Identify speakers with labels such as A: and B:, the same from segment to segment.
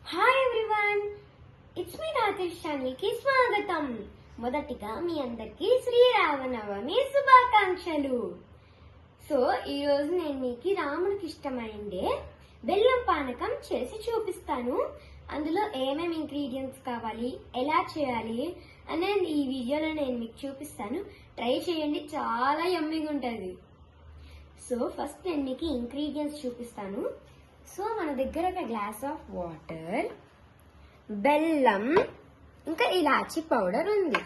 A: Hi everyone, it's me Rajesh ఛానల్కి స్వాగతం. మొదటిగా మీ అందరికీ శ్రీరామనవమి శుభాకాంక్షలు. సో ఈరోజు నేను మీకు రాముడికి ఇష్టమైండే బెల్లం పానకం చేసి చూపిస్తాను. అందులో ఏమేమి ఇంగ్రీడియంట్స్ కావాలి, ఎలా చేయాలి అనేది ఈ వీడియోలో నేను మీకు చూపిస్తాను. ట్రై చేయండి, చాలా యమ్మీగా ఉంటుంది. సో ఫస్ట్ నేను మీకు ఇంగ్రీడియంట్స్ చూపిస్తాను. సో మన దగ్గర ఒక గ్లాస్ ఆఫ్ వాటర్, బెల్లం, ఇంకా ఇలాచీ పౌడర్ ఉంది.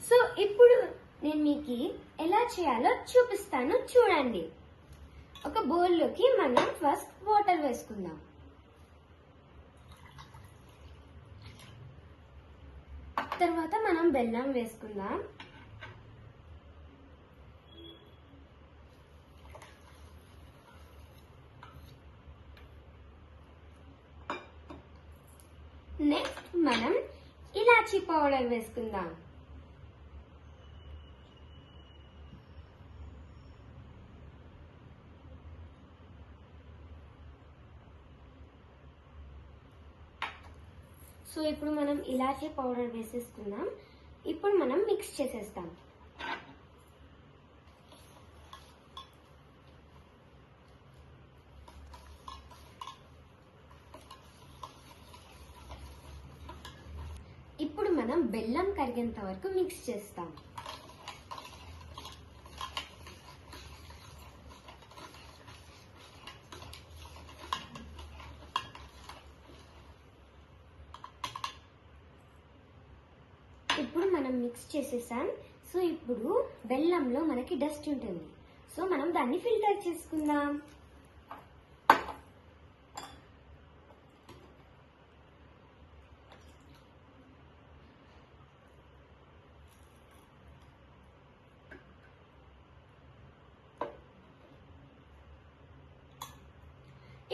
A: సో ఇప్పుడు నేను మీకు ఎలా చేయాలో చూపిస్తాను, చూడండి. ఒక బౌల్లోకి మనం ఫస్ట్ వాటర్ వేసుకుందాం. తర్వాత మనం బెల్లం వేసుకుందాం. నెక్స్ట్ మనం ఇలాచీ పౌడర్ వేసుకుందాం. సో ఇప్పుడు మనం ఇలాచీ పౌడర్ వేసేసుకుందాం. ఇప్పుడు మనం మిక్స్ చేసేస్తాం. ఇప్పుడు మనం బెల్లం కరిగేంత వరకు మిక్స్ చేస్తాం. ఇప్పుడు మనం మిక్స్ చేసేసాం. సో ఇప్పుడు బెల్లంలో మనకి డస్ట్ ఉంటుంది. సో మనం దాన్ని ఫిల్టర్ చేసుకుందాం.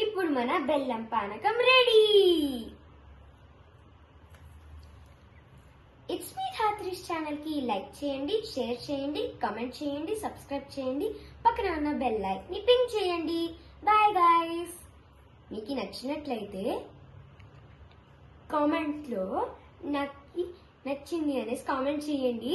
A: ఇప్పుడు మన బెల్లం పానకం రెడీ. ఇట్స్ మీ రాత్రిష్ ఛానల్ కి లైక్ చేయండి, షేర్ చేయండి, కామెంట్ చేయండి, సబ్స్క్రైబ్ చేయండి, పక్కన ఉన్న బెల్ ఐకాన్ ని పింగ్ చేయండి. Bye guys. మీకు నచ్చినట్లయితే కామెంట్ లో నాకు నచ్చింది అనేసి కామెంట్ చేయండి.